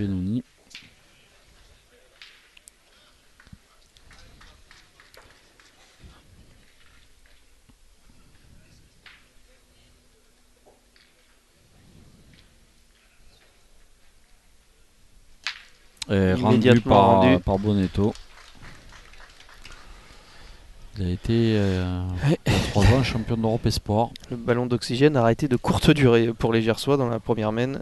Benoni. Immédiatement par Bonetto. Il a été 3 ans champion d'Europe Espoir. Le ballon d'oxygène a arrêté de courte durée pour les Gersois dans la première mène.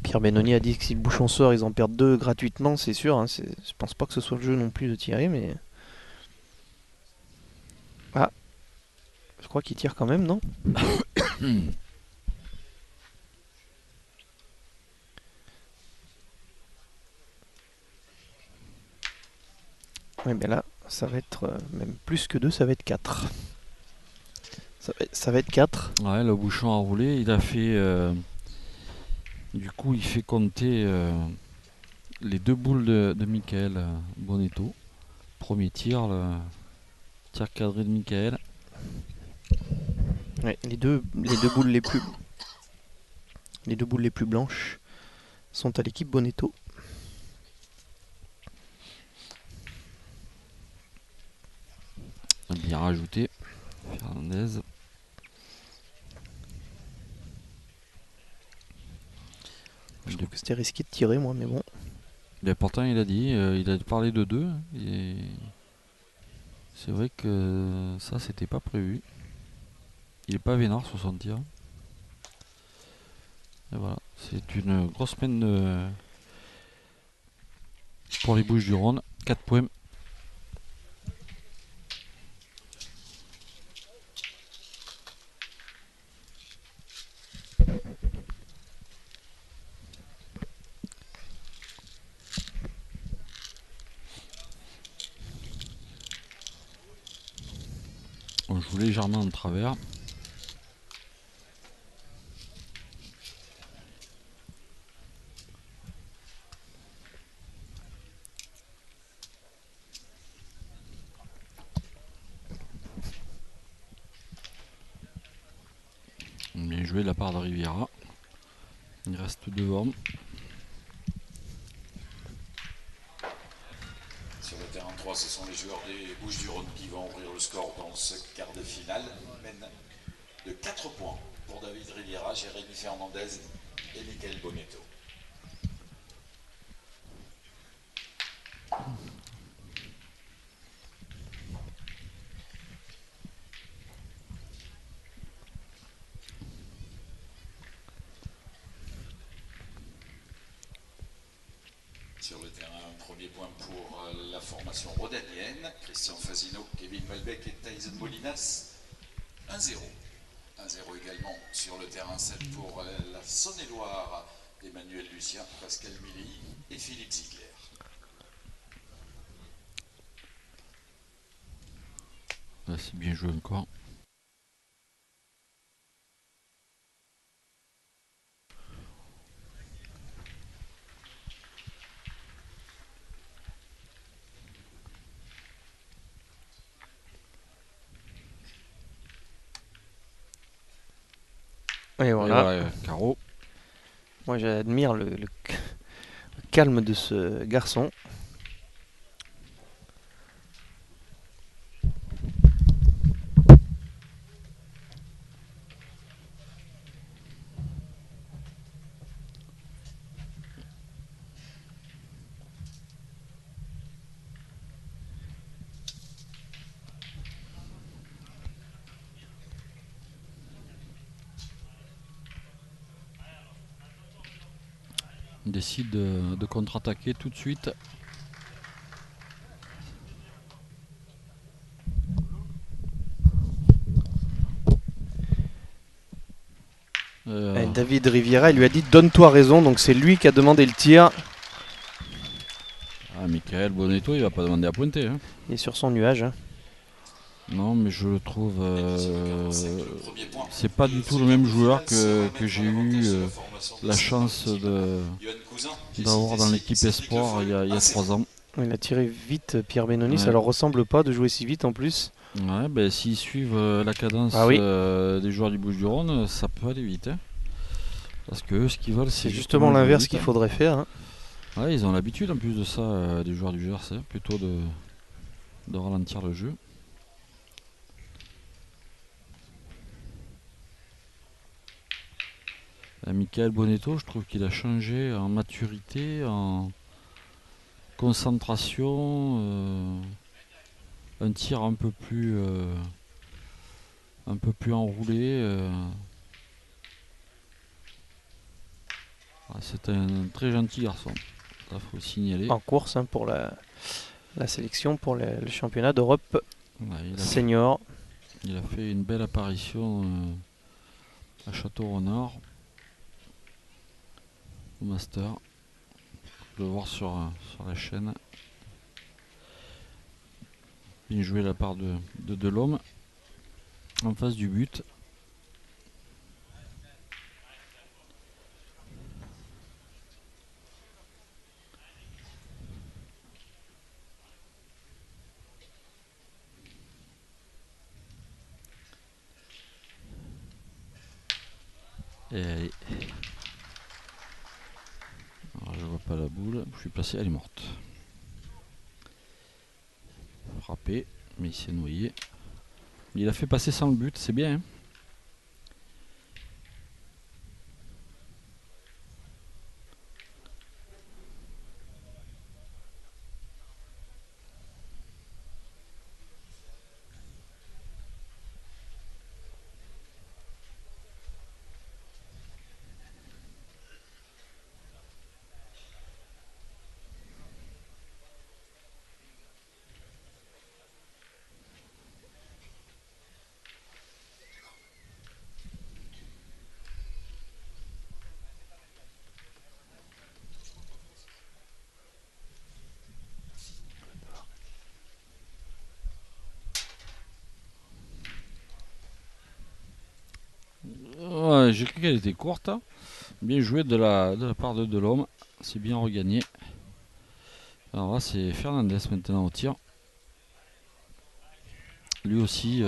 Pierre Benoni a dit que si le bouchon sort, ils en perdent 2 gratuitement, c'est sûr. Hein, je pense pas que ce soit le jeu non plus de tirer, mais. Ah, je crois qu'il tire quand même, non? Oui, mais là, ça va être même plus que 2, ça va être 4. Ça va être 4. Ouais, le bouchon a roulé. Il a fait. Du coup, il fait compter les 2 boules de Michael Bonetto. Premier tir, le tir cadré de Michael. Ouais, les deux boules les plus. Les 2 boules les plus blanches sont à l'équipe Bonetto. Bien rajouté. Fernandez. Je trouve que c'était risqué de tirer, moi, mais bon. Mais pourtant, il a dit, il a parlé de 2. Et c'est vrai que ça, c'était pas prévu. Il est pas vénard sur son tir. Et voilà, c'est une grosse semaine pour les Bouches-du-Rhône. 4 points. On joue légèrement en travers. Bien joué de la part de Riviera. Il reste 2 hommes. Sur le terrain 3, ce sont les joueurs des Bouches-du-Rhône qui vont ouvrir le score dans ce quart de finale. Mène de 4 points pour David Riviera, Jérémy Fernandez et Michael Bonetto. Sur le terrain, premier point pour la formation rhodanienne. Christian Fazino, Kevin Malbec et Tyson Molinas. 1-0. 1-0 également sur le terrain 7 pour la Saône-et-Loire. Emmanuel Lucien, Pascal Milly et Philippe Ziegler. C'est bien joué encore. Et voilà. Et voilà, carreau. Moi, j'admire le calme de ce garçon. On décide de contre-attaquer tout de suite. David Riviera, il lui a dit donne-toi raison, donc c'est lui qui a demandé le tir. Michael Bonetto, il va pas demander à pointer. Hein. Il est sur son nuage. Hein. Non, mais je le trouve. Le premier point. C'est pas du tout le même joueur que j'ai eu la chance Yoann Cousin, d'avoir dans l'équipe Espoir il y a 3 ans. Il a tiré vite Pierre Benoni, ça Ouais. leur ressemble pas de jouer si vite en plus. Ouais, ben, s'ils suivent la cadence Ah oui. des joueurs du Bouches-du-Rhône, ça peut aller vite. Hein. Parce que eux, ce qu'ils veulent, C'est c'est justement jouer l'inverse vite, qu'il hein. faudrait faire, hein. Ouais, ils ont l'habitude en plus de ça, des joueurs du GRC, plutôt de ralentir le jeu. Michael Bonetto, je trouve qu'il a changé en maturité, en concentration, un tir un peu plus enroulé. C'est un très gentil garçon, ça faut le signaler. En course, hein, pour la sélection, pour le championnat d'Europe Ouais, senior. il a fait une belle apparition à Château-Renard, au Master. Je le voir sur la chaîne. Bien joué de la part de Delhomme en face du but. Et allez. Alors, je vois pas la boule. Je suis placé, elle est morte. Frappé, mais il s'est noyé. Il a fait passer sans le but, c'est bien. Hein. Ouais, j'ai cru qu'elle était courte. Bien joué de la part de Delhomme. C'est bien regagné. Alors là, c'est Fernandez maintenant au tir. Lui aussi,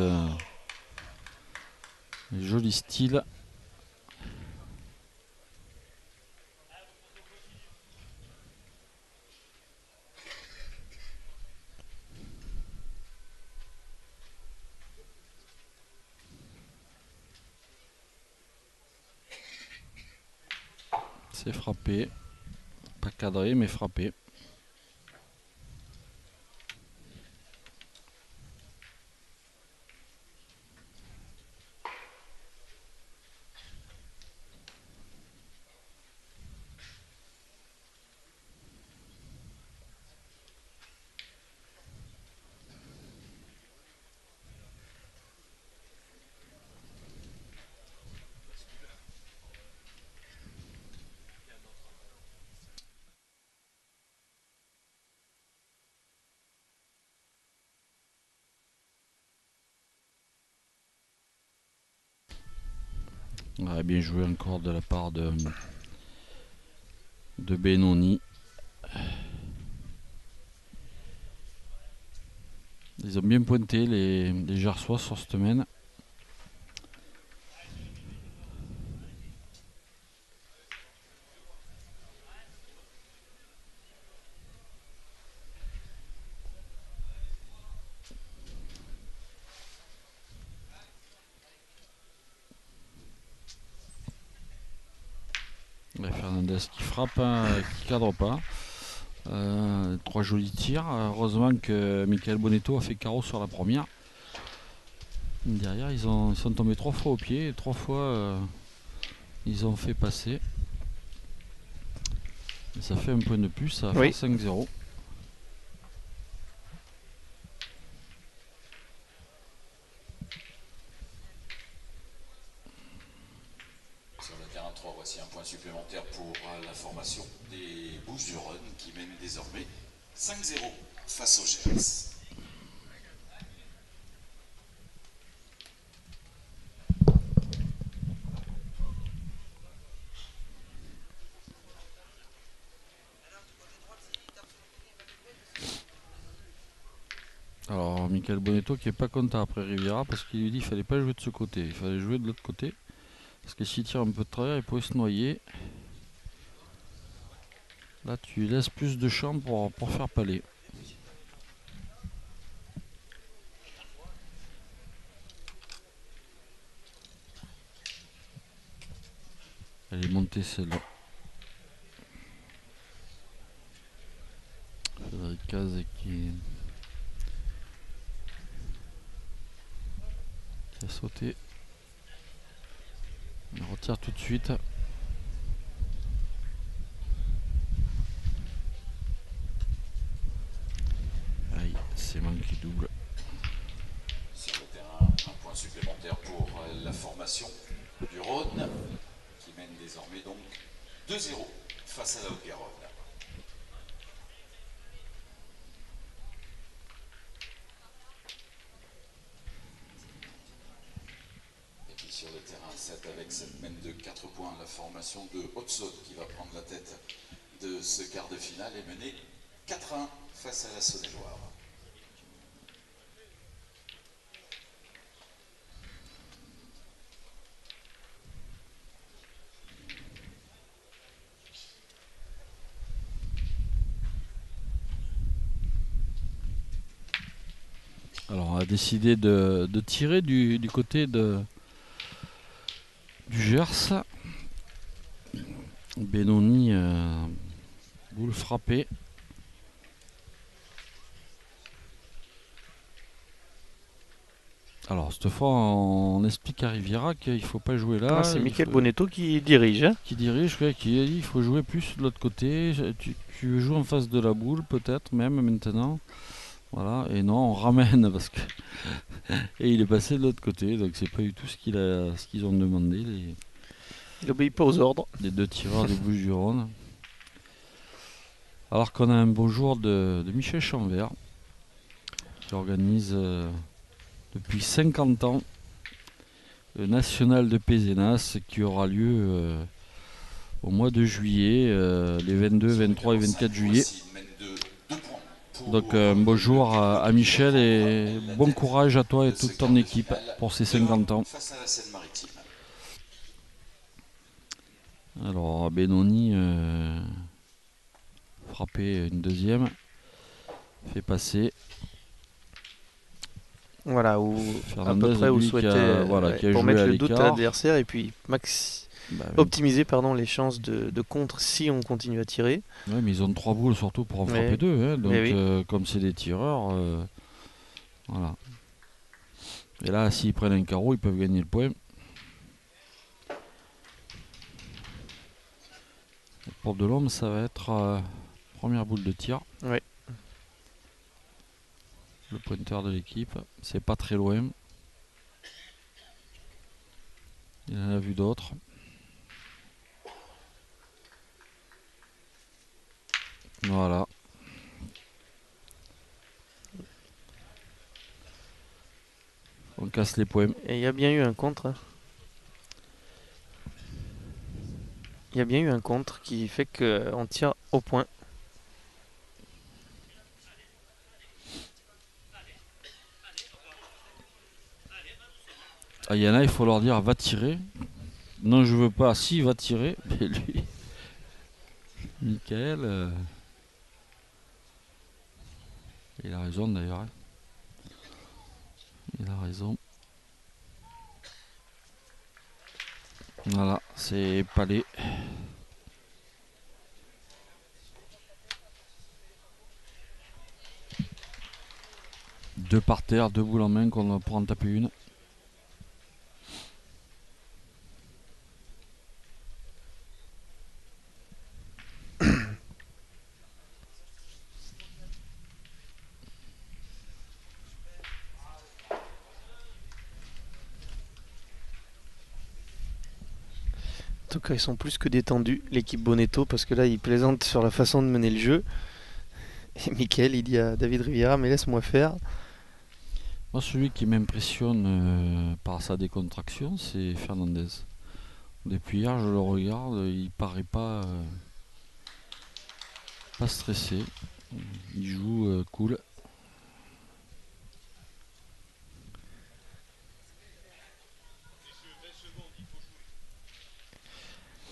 joli style. C'est frappé. Pas cadré, mais frappé. Ouais, bien joué encore de la part de Benoni. Ils ont bien pointé les Gersois sur cette semaine. Ouais, Fernandez qui frappe, hein, qui cadre pas. 3 jolis tirs. Heureusement que Michael Bonetto a fait carreau sur la première. Derrière, ils sont tombés 3 fois au pied et 3 fois ils ont fait passer. Et ça fait un point de plus, ça va Oui. faire 5-0. Sur le terrain 3, voici un point supplémentaire pour la formation des Bouches-du-Rhône qui mène désormais 5-0 face aux Gers. Alors Michael Bonetto qui est pas content après Riviera parce qu'il lui dit qu'il fallait pas jouer de ce côté, il fallait jouer de l'autre côté. Parce que s'il tire un peu de travers, il pourrait se noyer. Là tu laisses plus de champ pour faire palais. Elle est montée celle-là. Frédéric Cazes qui a sauté. Il retire tout de suite. Aïe, c'est manqué double. Sur le terrain, un point supplémentaire pour la formation du Rhône, qui mène désormais donc 2-0 face à la Haute-Garonne. Et puis sur le terrain 7 avec cette mène de 4 points, la formation de Haute-Saône qui va prendre la tête de ce quart de finale et mener 4-1 face à la Saône-et-Loire. Alors on a décidé de tirer du côté du Gers. Benoni, boule frappée. Alors cette fois on explique à Riviera qu'il faut pas jouer là. Ah, c'est Michael Bonetto qui dirige. Hein. Qui dirige, qui a dit il faut jouer plus de l'autre côté. Tu joues en face de la boule peut-être même maintenant. Voilà, et non, on ramène parce que. Et il est passé de l'autre côté, donc c'est pas du tout ce qu'ils ont demandé, Il n'obéit pas aux ordres. les deux tireurs des Bouches-du-Rhône. Alors qu'on a un beau jour de Michel Chanvert, qui organise depuis 50 ans le National de Pézenas, qui aura lieu au mois de juillet, les 22, 23 et 24 juillet. Donc un beau jour à Michel et bon courage à toi et toute ton équipe pour ces 50 ans. Alors Benoni frappé une deuxième, fait passer. Voilà, où Fernandez, à peu près où lui, souhaitait qui a pour joué mettre à le doute à l'écart. l'adversaire et puis optimiser les chances de contre si on continue à tirer. Ouais, mais ils ont 3 boules surtout pour en frapper 2. Hein, donc oui. comme c'est des tireurs, voilà. Et là, s'ils prennent un carreau, ils peuvent gagner le point. Pour Delhomme, ça va être première boule de tir. Ouais. Le pointeur de l'équipe, c'est pas très loin. Il en a vu d'autres. Voilà. On casse les points. Et il y a bien eu un contre. Hein. Il y a bien eu un contre qui fait qu'on tire au point. Ah, il y en a, il faut leur dire va tirer. Non, je veux pas. Si, va tirer. Mais lui, Michael, il a raison d'ailleurs. Il a raison. Voilà, c'est palais. Deux par terre, deux boules en main qu'on pourra en taper une. En tout cas, ils sont plus que détendus, l'équipe Bonetto, parce que là, ils plaisantent sur la façon de mener le jeu. Et Michael, il dit à David Riviera, mais laisse-moi faire. Moi, celui qui m'impressionne par sa décontraction, c'est Fernandez. Depuis hier, je le regarde, il paraît pas stressé. Il joue cool.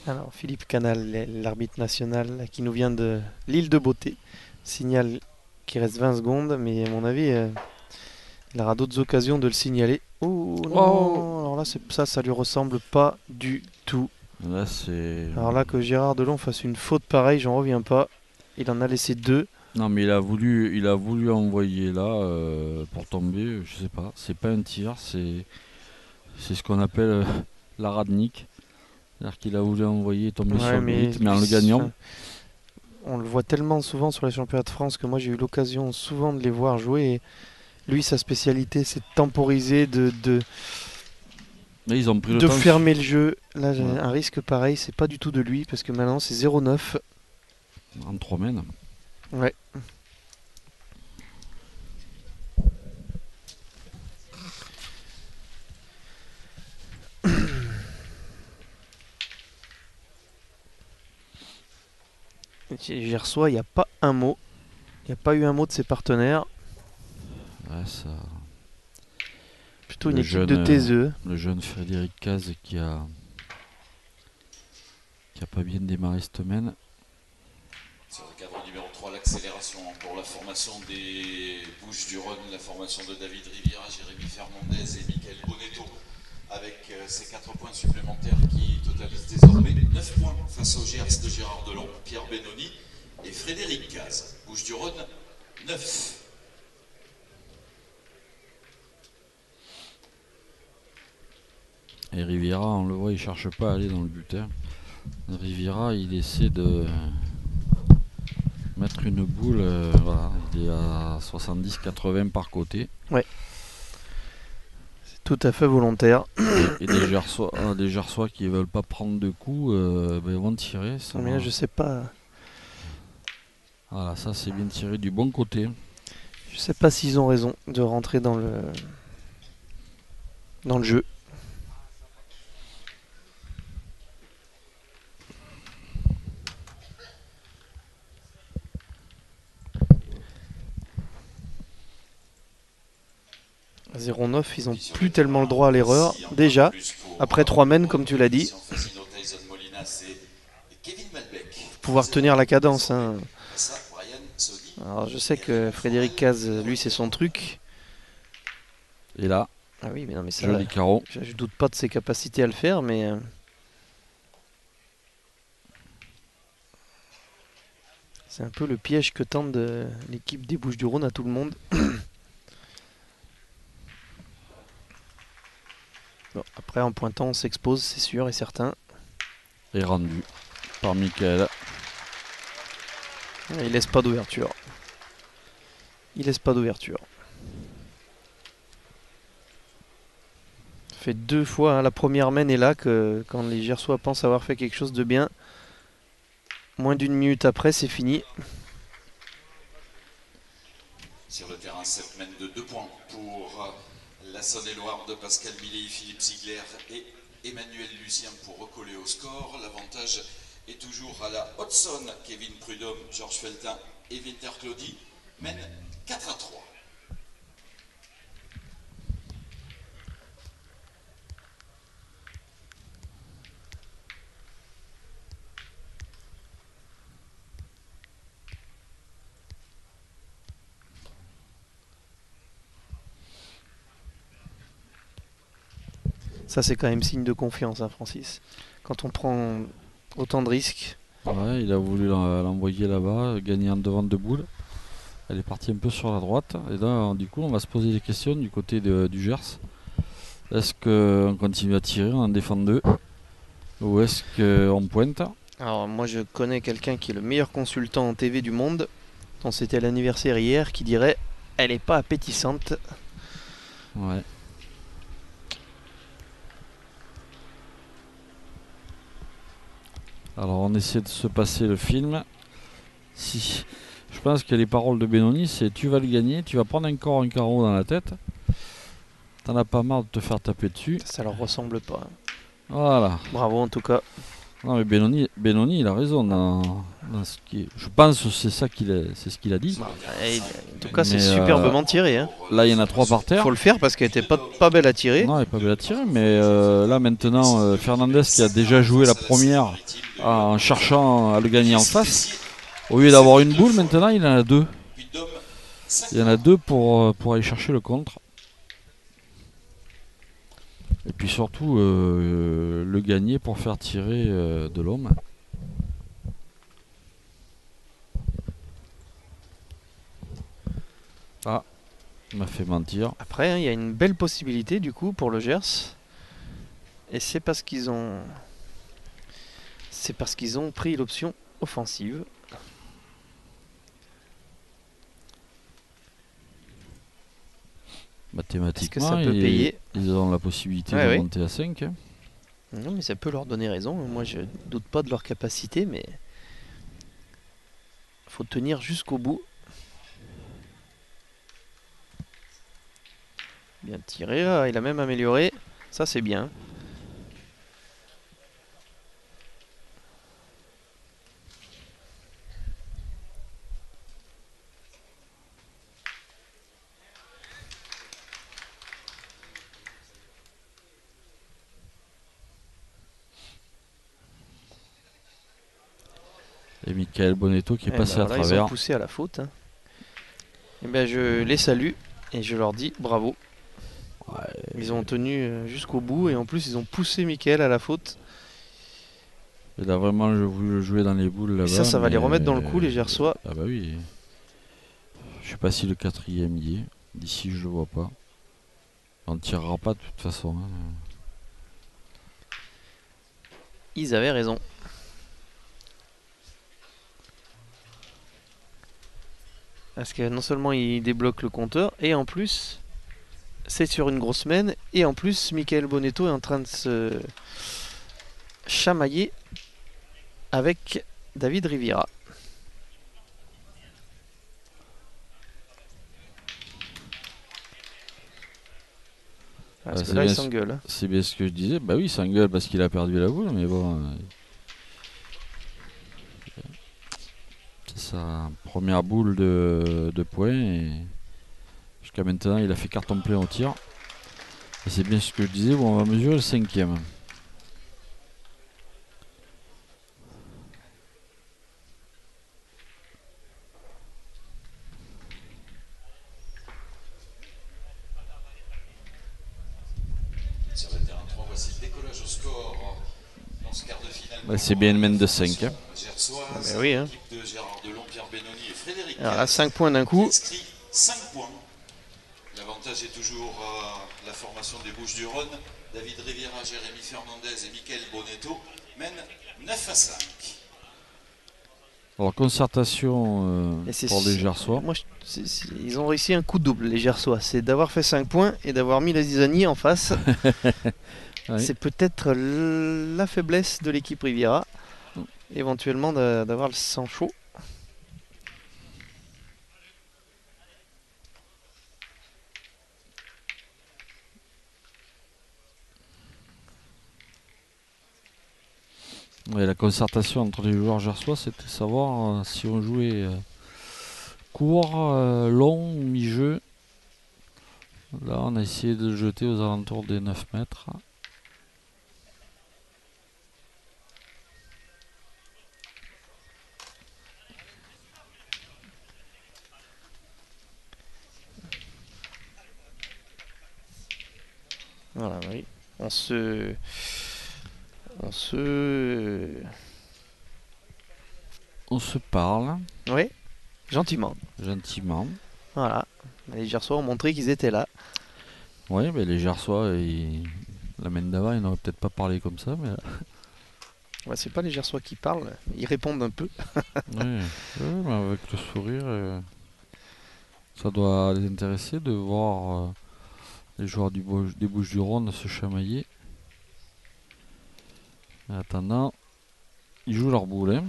Alors, Philippe Canal, l'arbitre national là, qui nous vient de l'île de Beauté, signale qu'il reste 20 secondes, mais à mon avis, il aura d'autres occasions de le signaler. Oh non, Oh. alors là, ça lui ressemble pas du tout. Là, c'est. Alors là, que Gérard Delon fasse une faute pareille, j'en reviens pas. Il en a laissé 2. Non, mais il a voulu envoyer là pour tomber. Je sais pas. C'est pas un tir, c'est ce qu'on appelle la radnik. C'est-à-dire qu'il a voulu envoyer tomber sur le but, mais en le gagnant. On le voit tellement souvent sur les championnats de France que moi j'ai eu l'occasion souvent de les voir jouer. Et lui, sa spécialité, c'est de temporiser, Mais ils ont pris le de temps. fermer le jeu. Là, j'ai Ouais. un risque pareil, c'est pas du tout de lui parce que maintenant c'est 0-9. En 3 mènes. Ouais. Gersois, il n'y a pas un mot. Il n'y a pas eu un mot de ses partenaires. Ouais, ça. Plutôt une Le équipe jeune, de taiseux. Le jeune Frédéric Caz qui a pas bien démarré cette semaine. Sur le cadre numéro 3, l'accélération pour la formation des Bouches-du-Rhône, la formation de David Riviera, Jérémy Fernandez et Michael Bonetto, avec ces 4 points supplémentaires qui totalisent désormais 9 points face au Gers de Gérard Delon, Pierre Benoni et Frédéric Caz. Bouches-du-Rhône, 9. Et Riviera, on le voit, il cherche pas à aller dans le but. Hein. Riviera, il essaie de mettre une boule. Voilà, il est à 70-80 par côté. C'est tout à fait volontaire. Et des Gersois qui veulent pas prendre de coups, ils vont tirer. Ça Mais là, va. je sais pas. Voilà, ça c'est bien tiré du bon côté. Je sais pas s'ils ont raison de rentrer dans le jeu. À 0,9, ils ont plus tellement le droit à l'erreur. Déjà, après 3 mènes, comme tu l'as dit, pouvoir tenir la cadence. Hein. Alors, je sais que Frédéric Caz, lui, c'est son truc. Et là, Ah oui, mais non, mais ça, joli carreau. je doute pas de ses capacités à le faire, mais c'est un peu le piège que tente l'équipe des Bouches-du-Rhône à tout le monde. Bon, après, en pointant, on s'expose, c'est sûr et certain. Et rendu par Michael. Il laisse pas d'ouverture. Il laisse pas d'ouverture. Ça fait 2 fois, hein, la première mène est là, que quand les Gersois pensent avoir fait quelque chose de bien, moins d'1 minute après, c'est fini. Sur le terrain, cette mène de 2 points pour la Saône-et-Loire de Pascal Millet, Philippe Ziegler et Emmanuel Lucien pour recoller au score. L'avantage est toujours à la Haute-Saône. Kevin Prudhomme, Georges Feltin et Winter Claudy mènent 4-3. Ça, c'est quand même signe de confiance, hein, Francis. Quand on prend autant de risques. Ouais, il a voulu l'envoyer là-bas, gagner en devant de boule. Elle est partie un peu sur la droite. Et là, du coup, on va se poser des questions du côté du Gers. Est-ce qu'on continue à tirer, on en défend 2 ou est-ce qu'on pointe? Alors, moi, je connais quelqu'un qui est le meilleur consultant en TV du monde, dont c'était l'anniversaire hier, qui dirait « Elle est pas appétissante ». Ouais. Alors on essaie de se passer le film. Si, je pense que les paroles de Benoni, c'est tu vas le gagner, tu vas prendre encore un carreau dans la tête. T'en as pas marre de te faire taper dessus. Ça leur ressemble pas. Voilà. Bravo en tout cas. Non, mais Benoni, il a raison dans ce qui est- Je pense que c'est c'est ce qu'il a dit. Bah, en tout cas, c'est Mais, superbement tiré. Hein. Là, il y en a 3 par terre. Faut le faire parce qu'elle était pas belle à tirer. Non, elle n'est pas belle à tirer, mais là maintenant, Fernandez qui a déjà joué la première en cherchant à le gagner en face, au lieu d'avoir une boule, maintenant il en a 2. Il y en a 2 pour aller chercher le contre. Et puis surtout le gagner pour faire tirer de l'homme. Ah, il m'a fait mentir. Après, hein, il y a une belle possibilité du coup pour le Gers. Et c'est parce qu'ils ont pris l'option offensive. Mathématiquement, Est-ce que ça peut payer? Ils ont la possibilité Ouais, de oui. monter à 5. Hein. Non, mais ça peut leur donner raison. Moi, je doute pas de leur capacité, mais faut tenir jusqu'au bout. Bien tiré, il a même amélioré. Ça, c'est bien. Et Michael Bonetto qui est Eh passé ben à voilà, ils travers. ont poussé à la faute. Hein. Eh ben, je les salue et je leur dis bravo. Ils ont tenu jusqu'au bout et en plus ils ont poussé Michael à la faute. Il a vraiment voulu le jouer dans les boules là-bas. Et ça va les mais- remettre dans le coup, les Gersois. Ah bah oui. Je sais pas si le 4e y est. D'ici je le vois pas. On ne tirera pas de toute façon. Hein. Ils avaient raison. Parce que non seulement ils débloquent le compteur, et en plus, c'est sur une grosse semaine, et en plus, Michael Bonetto est en train de se chamailler avec David Riviera. Parce que c'est là, bien ils s'engueulent. Hein. C'est bien ce que je disais. Bah oui, il s'engueule parce qu'il a perdu la boule, mais bon. C'est sa première boule de points. Et jusqu'à maintenant, il a fait carton plein au tir. Et c'est bien ce que je disais. Bon, on va mesurer le 5e. Sur le terrain 3, voici le décollage au score dans ce quart de finale. Bah, c'est bien une main de 5. Hein. Gersoise, Ah ben oui, hein. l'équipe de Gérard Delon, Pierre Benoni et Frédéric Alors là, 5 points d'un coup. inscrit 5 points. L'avantage est toujours la formation des Bouches-du-Rhône. David Riviera, Jérémy Fernandez et Michael Bonetto mènent 9 à 5. Alors, concertation Et c'est pour les Gersois. Moi, ils ont réussi un coup double, les Gersois. C'est d'avoir fait 5 points et d'avoir mis la Zizanie en face. Oui. C'est peut-être la faiblesse de l'équipe Riviera. Éventuellement d'avoir le sang chaud. Ouais, la concertation entre les joueurs gersois, c'était savoir si on jouait court, long ou mi-jeu. Là, on a essayé de le jeter aux alentours des 9 mètres. Voilà, oui. On se parle Oui, gentiment. gentiment. Voilà. Les Gersois ont montré qu'ils étaient là. Oui, mais les Gersois, la main d'avant, ils n'auraient peut-être pas parlé comme ça. Mais... Ouais, c'est pas les Gersois qui parlent, ils répondent un peu. Oui, mais avec le sourire, ça doit les intéresser de voir les joueurs des Bouches-du-Rhône se chamailler. En attendant, ils jouent leur boule. Hein.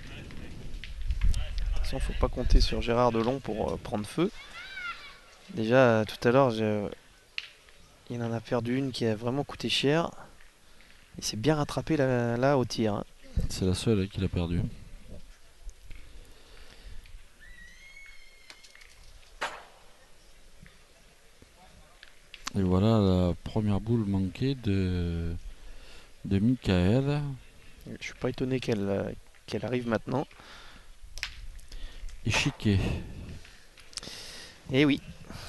De toute façon, faut pas compter sur Gérard Delon pour prendre feu. Déjà, tout à l'heure, il en a perdu une qui a vraiment coûté cher. Il s'est bien rattrapé là au tir, hein. C'est la seule qu'il a perdue. Et voilà la première boule manquée de Michael. Je suis pas étonné qu'elle arrive maintenant. Échiqué. Et oui.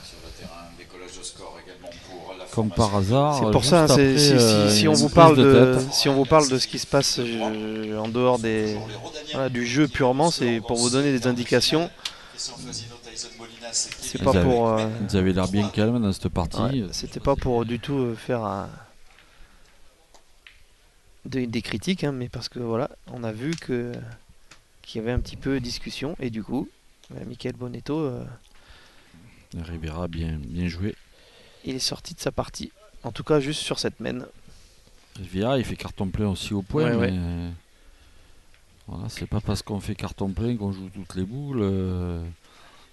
Sur le terrain, décollage de score également pour la Comme formation. par hasard. C'est pour juste ça, hein, après, si une on vous prise parle de de, tête. si on vous parle de ce qui se passe en dehors du jeu purement, c'est pour vous donner des indications. C'est pas pour. Ils avaient l'air bien calmes dans cette partie. Ouais, c'était pas pour du tout faire des critiques, hein, mais parce que voilà, on a vu qu'il y avait un petit peu de discussion et du coup, Michael Bonetto, Rivera bien joué. il est sorti de sa partie. En tout cas, juste sur cette main. Rivera, il fait carton plein aussi au point, Ouais, mais voilà, c'est pas parce qu'on fait carton plein qu'on joue toutes les boules.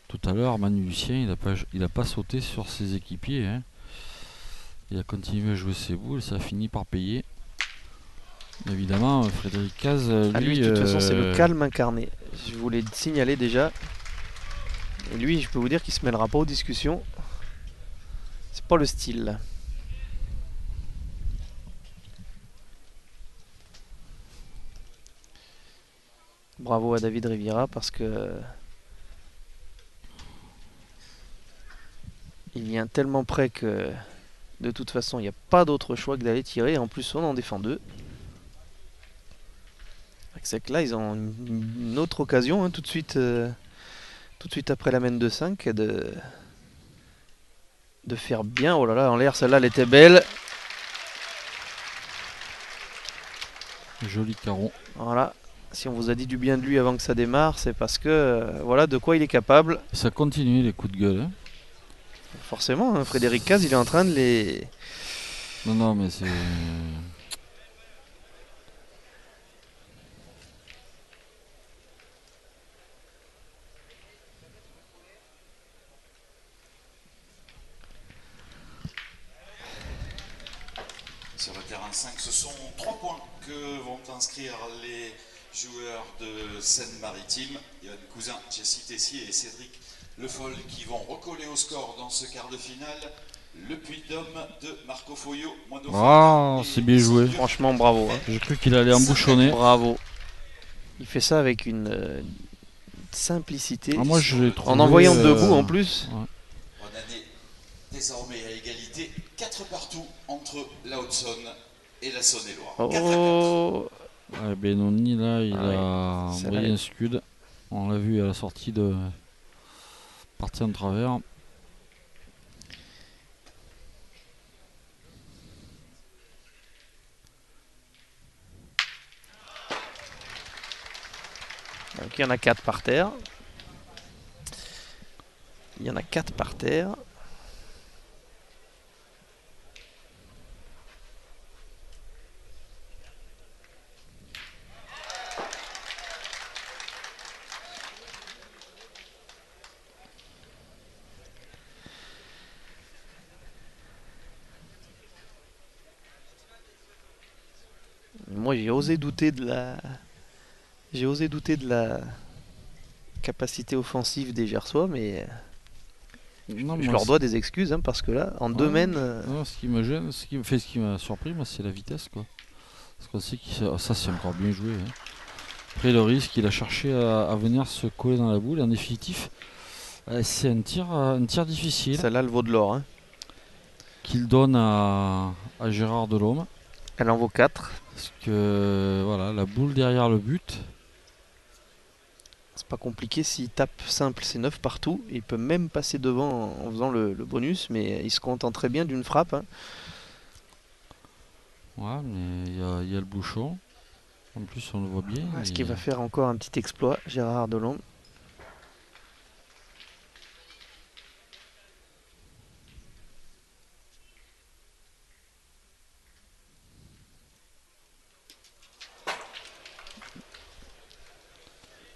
Tout à l'heure, Manu Lucien, il a pas sauté sur ses équipiers, hein. Il a continué à jouer ses boules, ça a fini par payer. Évidemment, Frédéric Caz, lui... À lui, de toute façon, c'est le calme incarné. Je voulais le signaler déjà. Et lui, je peux vous dire qu'il se mêlera pas aux discussions. C'est pas le style. Bravo à David Riviera parce que il vient tellement près que de toute façon, il n'y a pas d'autre choix que d'aller tirer. En plus, on en défend deux. C'est que là, ils ont une autre occasion, hein, tout de suite après la main de 5 de faire bien. Oh là là, en l'air, celle-là, elle était belle. Joli carreau. Voilà. Si on vous a dit du bien de lui avant que ça démarre, c'est parce que voilà de quoi il est capable. Ça continue les coups de gueule, hein. Forcément, hein, Frédéric Caz, il est en train de les... Non, mais c'est... Sur le terrain 5, ce sont 3 points que vont inscrire les joueurs de Seine-Maritime. Yann Cousin, Jessie Tessier et Cédric Le Foll qui vont recoller au score dans ce quart de finale. Le Puy-de-Dôme de Marco Foyo. Ah, c'est bien joué. Franchement, bravo, hein. J'ai cru qu'il allait embouchonner. Bravo. Il fait ça avec une simplicité. Ah, moi, je l'ai trouvé, en envoyant debout en plus. Ouais. Rodanier désormais à égalité, 4 partout entre la Haute-Saône et la Saône-et-Loire. Oh. Ouais, Benoni, là, il a oui, envoyé un scud. On l'a vu à la sortie de partie en travers. Donc il y en a 4 par terre. Il y en a 4 par terre. Moi j'ai osé douter de la capacité offensive des Gersois, mais Non, je moi, leur dois des excuses, hein, parce que là, en deux Ouais. mains, non, ce qui me gêne, ce qui m'a surpris, moi, c'est la vitesse, quoi. Parce qu'on sait que ça, c'est encore bien joué, hein. Après, le risque, il a cherché à venir se coller dans la boule. Et en définitif, c'est un tir difficile celle-là, elle vaut de l'or, hein. qu'il donne à Gérard Delhomme. Elle en vaut 4. Parce que voilà, la boule derrière le but. C'est pas compliqué, s'il tape simple, c'est 9 partout. Il peut même passer devant en faisant le bonus, mais il se contente très bien d'une frappe, hein. Ouais, mais il y a le bouchon. En plus, on le voit bien. Est-ce qu'il va faire encore un petit exploit, Gérard Delhomme?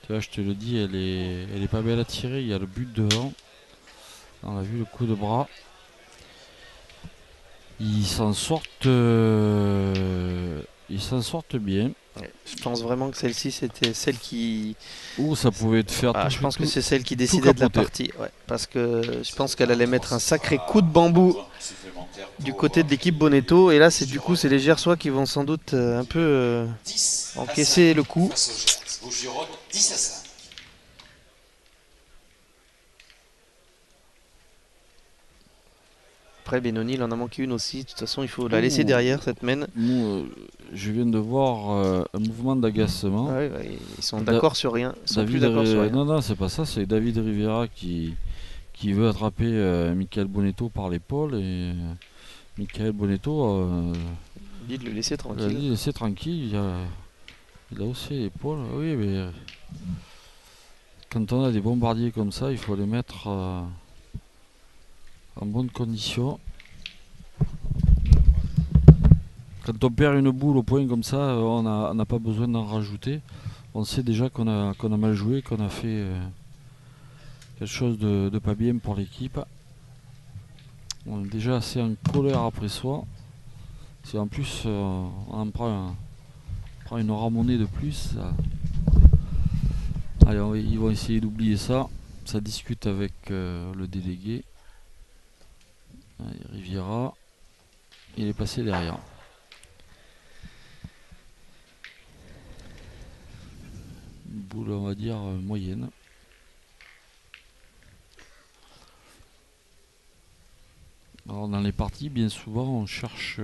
Tu vois, je te le dis, elle est pas belle à tirer. Il y a le but devant. On a vu le coup de bras. Ils s'en sortent, bien. Ouais, je pense vraiment que celle-ci c'était celle qui. Ou ça pouvait te faire Je pense que tout, c'est celle qui tout décidait de la capoter. partie. Ouais, parce que je pense qu'elle allait mettre un sacré coup de bambou du côté de l'équipe Bonetto. Et là, c'est du coup, c'est les Gersois qui vont sans doute un peu 10 à encaisser 5 le coup. face aux Gers. Bouches-du-Rhône, 10 à 5. Après, Benoni, il en a manqué une aussi. De toute façon, il faut la laisser Ouh, derrière cette mène. je viens de voir un mouvement d'agacement. Ouais, ouais, ils sont Da- d'accord sur rien. Ils sont plus d'accord sur rien. Non, non, c'est pas ça, c'est David Rivera qui veut attraper Michael Bonetto par l'épaule et Michael Bonetto Dit de le laisser a tranquille. dit laissez tranquille, il a haussé l'épaule. Oui, mais quand on a des bombardiers comme ça, il faut les mettre en bonne condition. Quand on perd une boule au point comme ça, on n'a pas besoin d'en rajouter. On sait déjà qu'on a mal joué, qu'on a fait quelque chose de pas bien pour l'équipe. On est déjà assez en colère après soi. Si en plus on en prend une ramonée de plus, allez, ils vont essayer d'oublier ça. Ça discute avec le délégué. Allez, Riviera, il est passé derrière. Une boule, on va dire, moyenne. Alors dans les parties, bien souvent, on cherche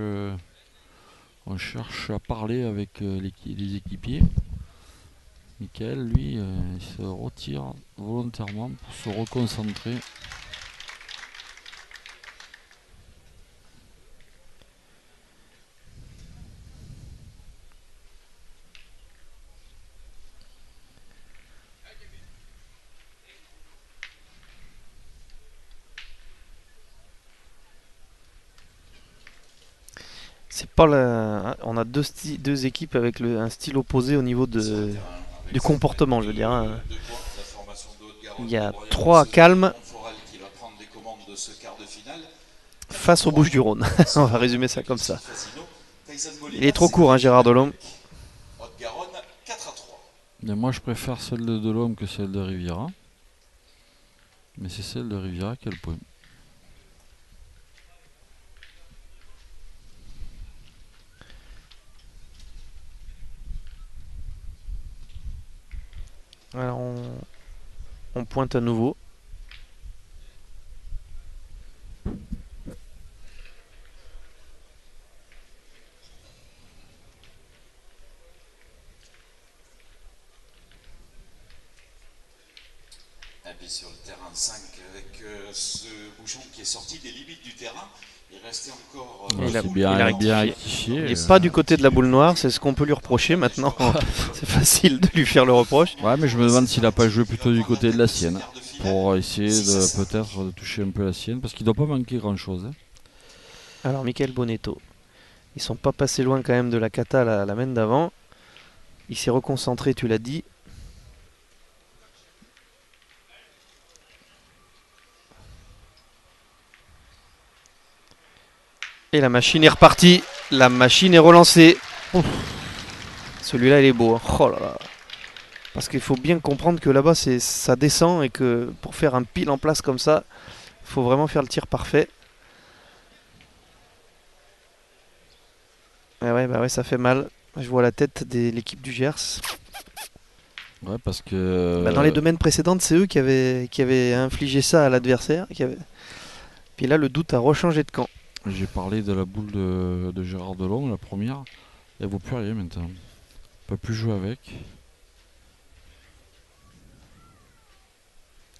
à parler avec les équipiers. Michael, lui, il se retire volontairement pour se reconcentrer. C'est pas la... On a deux équipes avec un style opposé au niveau du comportement, je veux dire. Hein. Il y a 3 calmes face aux Bouches-du-Rhône. On va résumer ça comme ça. Il est trop court, hein, Gérard Delhomme. Et moi, je préfère celle de Delhomme que celle de Riviera. Mais c'est celle de Riviera qui a le point. Alors on pointe à nouveau. Et puis sur le terrain de 5 avec ce bouchon qui est sorti des limites du terrain. Il restait encore. Il a bien rectifié. rectifié. Il n'est pas du côté de la boule noire, c'est ce qu'on peut lui reprocher maintenant. C'est facile de lui faire le reproche. Ouais, mais je me demande s'il n'a pas joué plutôt du côté de la sienne. Pour essayer de peut-être de toucher un peu la sienne. Parce qu'il ne doit pas manquer grand-chose. Hein. Alors Michael Bonetto. Ils sont pas passés loin quand même de la cata à la main d'avant. Il s'est reconcentré, tu l'as dit. Et la machine est repartie. La machine est relancée. Ouf. Celui-là, il est beau. Hein. Oh là là. Parce qu'il faut bien comprendre que là-bas, ça descend et que pour faire un pile en place comme ça, il faut vraiment faire le tir parfait. Et ouais, bah ouais, ça fait mal. Je vois la tête de l'équipe du Gers. Ouais, parce que. Dans les domaines précédentes, c'est eux qui avaient infligé ça à l'adversaire. Puis là, le doute a rechangé de camp. J'ai parlé de la boule de Gérard Delhomme, la première. Elle vaut plus rien maintenant. On peut plus jouer avec.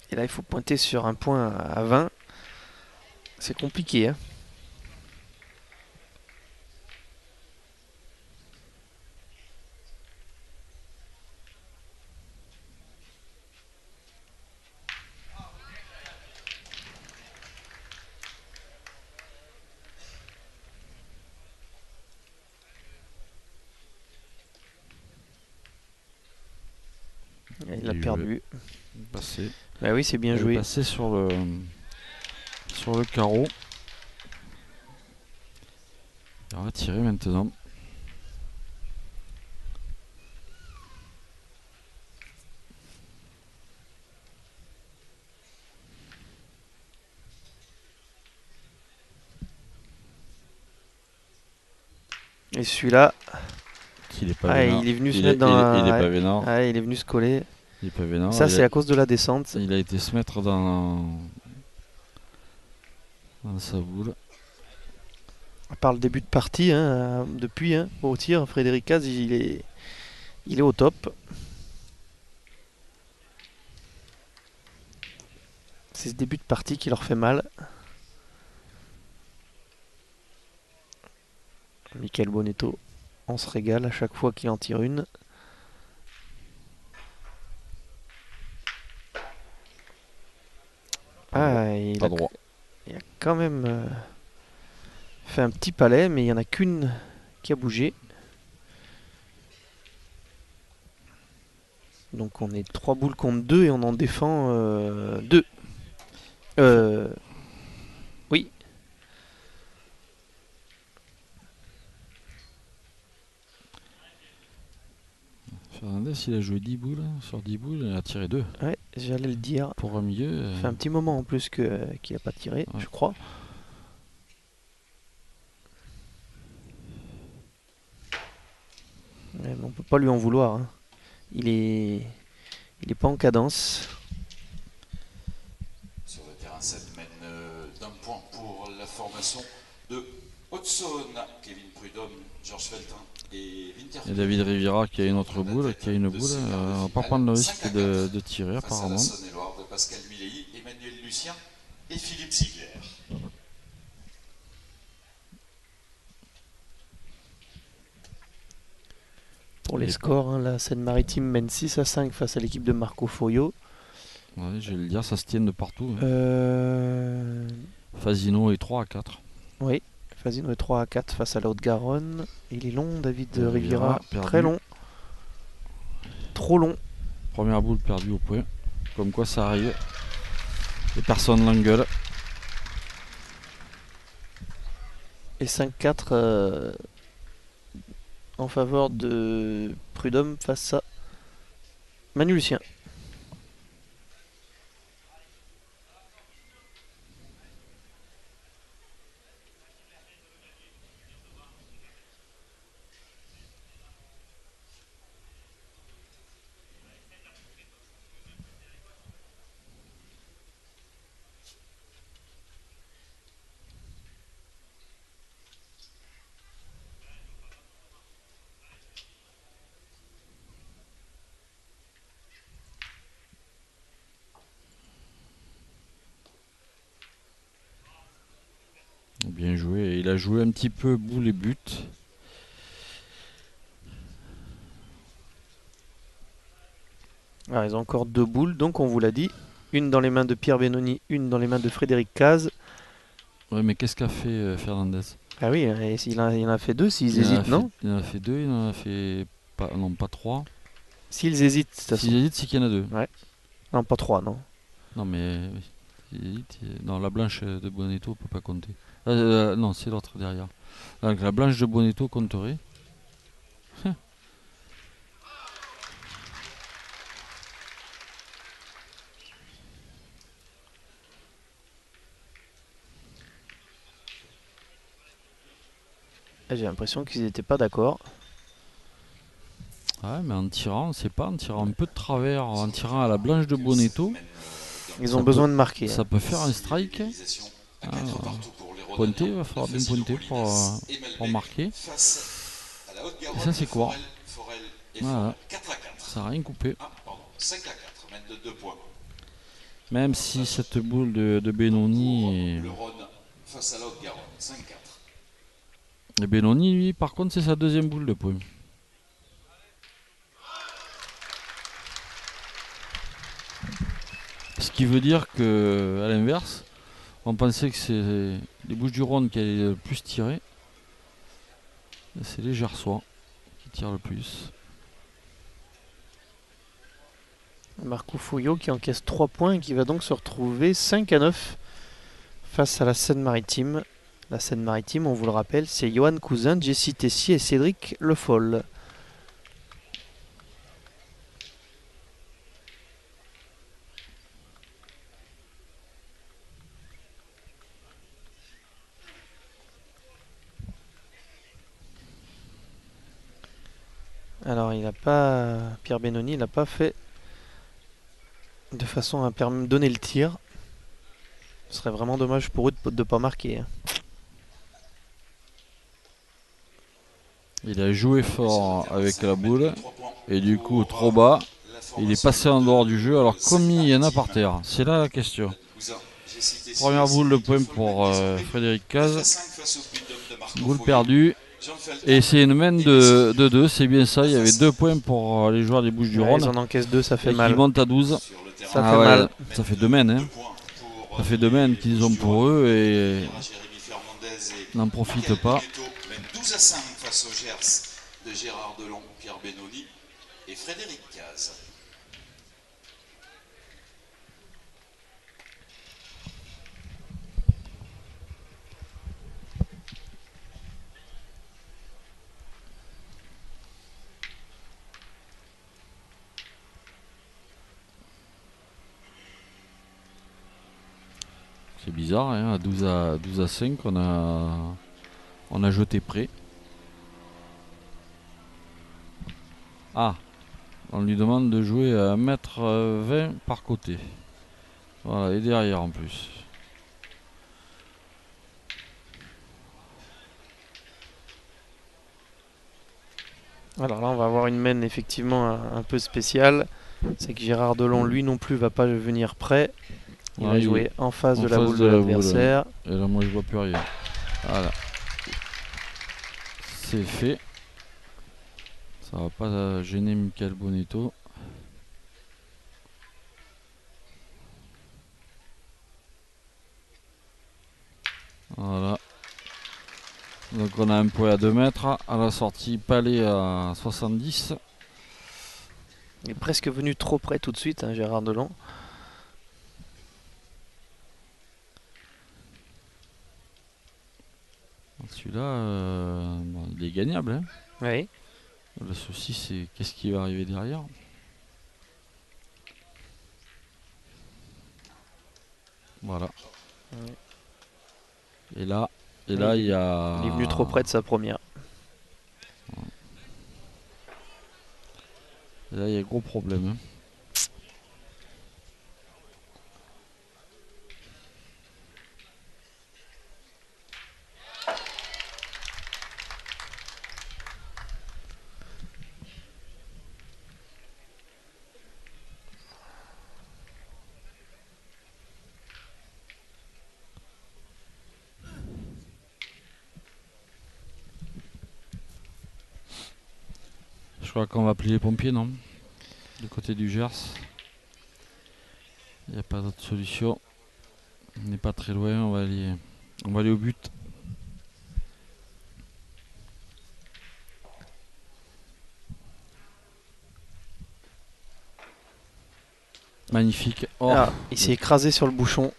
Et là, il faut pointer sur un point à 20. C'est compliqué. Hein. Et il a perdu. Passé. Bah oui, c'est bien Il est joué. passé sur le carreau. va tirer maintenant. Et celui-là, Il est pas vénard. il est venu se Il mettre est- dans la... il est pas ouais. vénard. Ouais, il est venu se coller. Il est pas vénard. Ça, Il c'est a- à cause de la descente. Il a été se mettre dans sa boule. Par le début de partie, hein, depuis, hein, au tir, Frédéric Caz, il est au top. C'est ce début de partie qui leur fait mal. Michael Bonetto, on se régale à chaque fois qu'il en tire une. Il Pas a, droit. il a quand même fait un petit palais, mais il n'y en a qu'une qui a bougé. Donc on est 3 boules contre 2 et on en défend 2. Oui. Fernandez, il a joué 10 boules. Sur 10 boules, il a tiré 2. Ouais, j'allais le dire. Pour un milieu. Ça fait un petit moment en plus qu'il n'a pas tiré, Ouais. je crois. Ouais, mais on peut pas lui en vouloir, hein. Il est pas en cadence. Sur le terrain, ça mène d'un point pour la formation de Hudson, Kevin Prudhomme, Georges Feltin et Winterfeld. Et David Riviera qui a une autre boule, qui a une boule. On va pas prendre le risque de tirer Face à la apparemment. Saône-et-Loire de Pascal Milei, Emmanuel Lucien et Philippe Ziegler. Pour les Et- scores, hein, la Seine-Maritime mène 6-5 face à l'équipe de Marco Foglio. Ouais, je vais le dire, ça se tient de partout. Euh, Fasino est 3-4. Oui, Fasino est 3-4 face à la Haute-Garonne. Il est long, David Riviera, Riviera, perdu. très long. Trop long. Première boule perdue au point. Comme quoi ça arrive. Et personne l'engueule. Et 5-4 en faveur de Prudhomme face à Manu Lucien. Bien joué. Il a joué un petit peu boule et but. Alors, ils ont encore 2 boules, donc on vous l'a dit. Une dans les mains de Pierre Benoni, une dans les mains de Frédéric Caz. Ouais, mais qu'est-ce qu'a fait Fernandez? Ah oui, et il en a fait 2 s'ils Il en a hésitent, fait- non? Il en a fait 2, il en a fait pas 3. S'ils hésitent, de toute façon. S'il hésite, c'est qu'il y en a 2. Non, pas 3, non. Non, mais oui. S'il hésite, non, la blanche de Bonetto ne peut pas compter. Non, c'est l'autre derrière. Donc la blanche de Bonetto compterait. J'ai l'impression qu'ils n'étaient pas d'accord. Ouais, mais en tirant, on sait pas, en tirant un peu de travers, en tirant à la blanche de Bonetto, Ils ont Ça besoin de marquer. ça hein. peut faire un strike. Pointer, il va falloir bien pointer pour marquer. Et ça, c'est quoi? Voilà. 4 à 4. Ça n'a rien coupé. Ah, pardon, 5 à 4, mène de 2 points. Même si cette boule de Benoni. Le Rhône face à la Haute-Garonne, 5-4. Et Benoni, lui, par contre, c'est sa deuxième boule de poing. Ce qui veut dire que, à l'inverse, on pensait que c'est les Bouches-du-Rhône qui allaient le plus tirer. C'est les Gersois qui tirent le plus. Marco Foglio qui encaisse 3 points et qui va donc se retrouver 5 à 9 face à la Seine-Maritime. La Seine-Maritime, on vous le rappelle, c'est Johan Cousin, Jessie Tessier et Cédric Le Foll. Alors, Pierre Benoni, il n'a pas fait de façon à donner le tir. Ce serait vraiment dommage pour eux de ne pas marquer. Il a joué fort avec la boule et du coup trop bas. Il est passé en dehors du jeu. Alors combien il y en a par terre? C'est là la question. Première boule de point pour Frédéric Cazes. Boule perdue. Et c'est une main de 2, c'est bien ça. Il y avait 2 points pour les joueurs des Bouches-du-Rhône. Ils en encaissent 2, ça fait et mal. Ils montent à 12. Ça fait mal. Ça fait 2 mains. Hein. Ça fait 2 mains qu'ils ont pour eux et n'en profitent pas. 12 à 5 face au Gers de Gérard Delon, Pierre Benoni et Frédéric Cazes. C'est bizarre, hein, à 12 à 5, on a jeté près. Ah, on lui demande de jouer à 1m20 par côté. Voilà, et derrière en plus. Alors là, on va avoir une main effectivement un peu spéciale. C'est que Gérard Delon, lui non plus, va pas venir près. Il va jouer en face de la boule de l'adversaire. Et là, moi, je vois plus rien. Voilà. C'est fait. Ça va pas gêner Michael Bonetto. Voilà. Donc on a un point à 2 mètres. À la sortie, palais à 70. Il est presque venu trop près tout de suite, hein, Gérard Delon. Celui-là, bon, il est gagnable. Hein. Oui. Le souci, c'est qu'est-ce qui va arriver derrière. Voilà. Oui. Et là, il y a... Il est venu trop près de sa première. Et là, il y a gros problème. Hein. Je crois qu'on va appeler les pompiers, non? Du côté du Gers. Il n'y a pas d'autre solution. On n'est pas très loin, on va aller au but. Magnifique. Oh. Ah, il s'est écrasé sur le bouchon.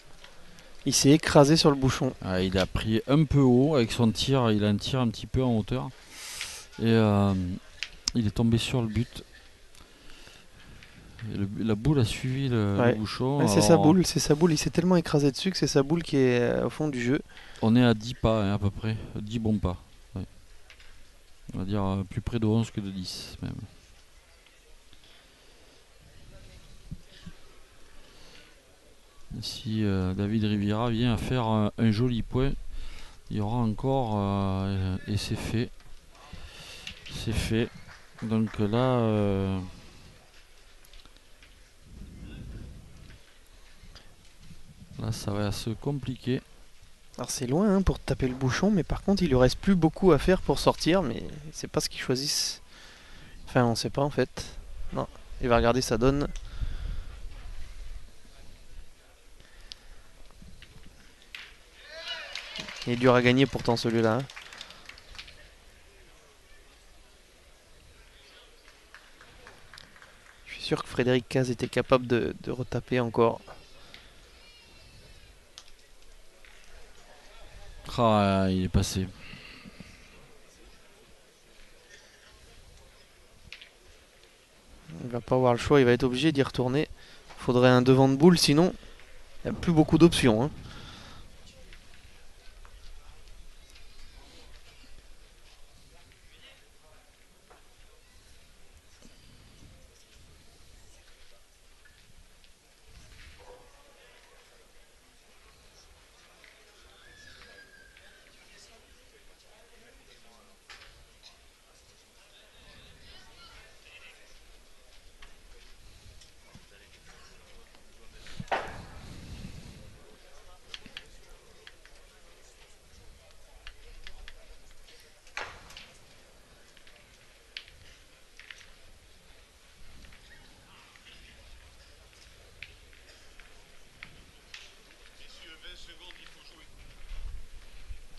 Il s'est écrasé sur le bouchon. Ah, il a pris un peu haut avec son tir. Il a un tir un petit peu en hauteur. Et il est tombé sur le but. Et la boule a suivi le bouchon. Ouais, c'est sa boule. Il s'est tellement écrasé dessus que c'est sa boule qui est au fond du jeu. On est à 10 pas hein, à peu près. 10 bons pas. Ouais. On va dire plus près de 11 que de 10 même. Si David Riviera vient à faire un joli point, il y aura encore et c'est fait. C'est fait. Donc là là ça va se compliquer. Alors c'est loin hein, pour taper le bouchon, mais par contre il lui reste plus beaucoup à faire pour sortir, mais c'est pas ce qu'ils choisissent. Enfin on sait pas en fait. Non, il va regarder sa donne. Il est dur à gagner pourtant celui-là. Hein. Je suis sûr que Frédéric Cazes était capable de retaper encore. Ah, il est passé. Il va pas avoir le choix, il va être obligé d'y retourner. Il faudrait un devant de boule, sinon il n'y a plus beaucoup d'options. Hein.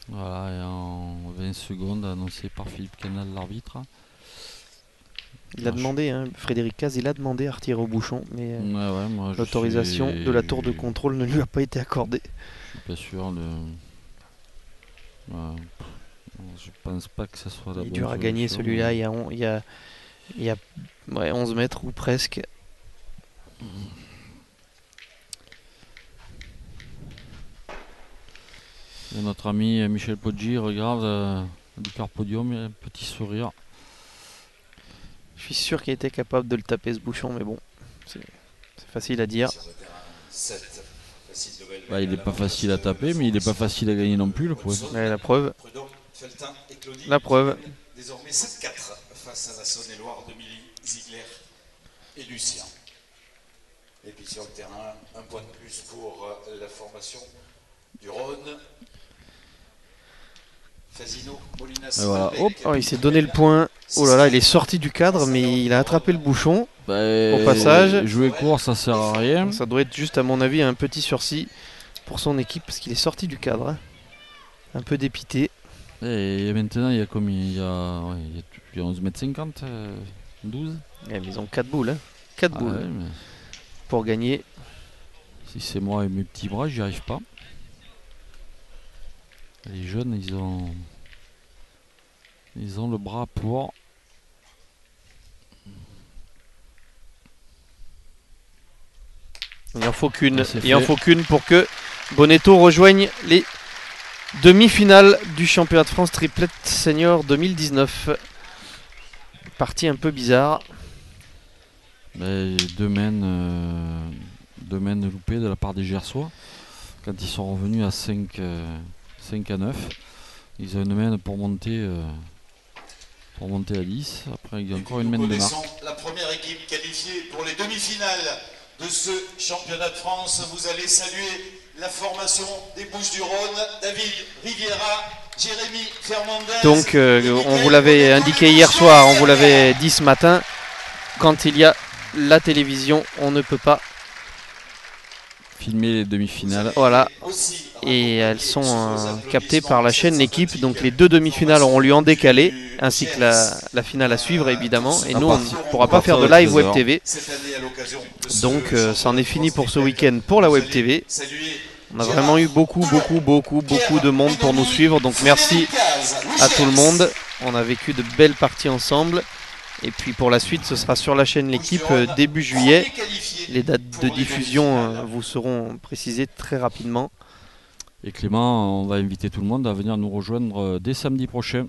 Voilà, et en 20 secondes, annoncé par Philippe Canal, l'arbitre. Il a demandé, hein, Frédéric Caz, il a demandé à retirer au bouchon, mais Moi, l'autorisation de la tour de contrôle ne lui a pas été accordée. Je suis pas sûr. Je pense pas que ça soit la bonne Il est dur à gagner solution. celui-là, il y a 11 mètres ou presque. Et notre ami Michel Poggi regarde du carpodium et un petit sourire. Je suis sûr qu'il était capable de le taper ce bouchon, mais bon, c'est facile à dire. Sur le terrain, 7. Facile de Welbeck Bah, il n'est à la pas facile à taper, mais il n'est pas facile à gagner non plus, le point. Ouais, la preuve. Prudhomme, Feltin et Claudie La preuve. mènent désormais 7-4 face à la Saône-et-Loire de Milly, Ziegler et Lucien. Et puis sur le terrain, un point de plus pour la formation du Rhône. Fasino, Molinas, Et voilà, Malbec, hop. Oh, il s'est donné le point. Oh là là, il est sorti du cadre, mais il a attrapé le bouchon. Bah, Au passage. Jouer court, ça sert à rien. Ça doit être juste, à mon avis, un petit sursis pour son équipe, parce qu'il est sorti du cadre. Hein. Un peu dépité. Et maintenant, il y a combien? Il y a 11,50 m, 12. Ouais, mais ils ont 4 boules. Hein. 4 Ah boules ouais, mais pour gagner. si c'est moi et mes petits bras, j'y arrive pas. Les jeunes, ils ont le bras pour. Il en faut qu'une. C'est Il en fait. faut qu'une pour que Bonetto rejoigne les demi-finales du championnat de France triplette senior 2019. Partie un peu bizarre. Mais deux mènes loupés de la part des Gersois. Quand ils sont revenus à 5 à 9, ils ont une main pour monter à 10. Après, il y a encore une main de marque. La première équipe qualifiée pour les demi-finales de ce championnat de France. Vous allez saluer la formation des Bouches-du-Rhône, David Riviera, Jérémy Fernandez. Donc, on vous l'avait indiqué hier soir, on vous l'avait dit ce matin. Quand il y a la télévision, on ne peut pas. Filmer les demi-finales. Voilà. Et elles sont captées par la chaîne L'équipe. Donc les deux demi-finales auront lieu en décalé, ainsi que la finale à suivre évidemment. Et nous, on ne pourra pas faire de live Web TV. Donc c'en est fini pour ce week-end pour la Web TV. On a vraiment eu beaucoup de monde pour nous suivre. Donc merci à tout le monde. On a vécu de belles parties ensemble. Et puis pour la suite, ce sera sur la chaîne L'équipe début juillet. Les dates de diffusion vous seront précisées très rapidement. Et Clément, on va inviter tout le monde à venir nous rejoindre dès samedi prochain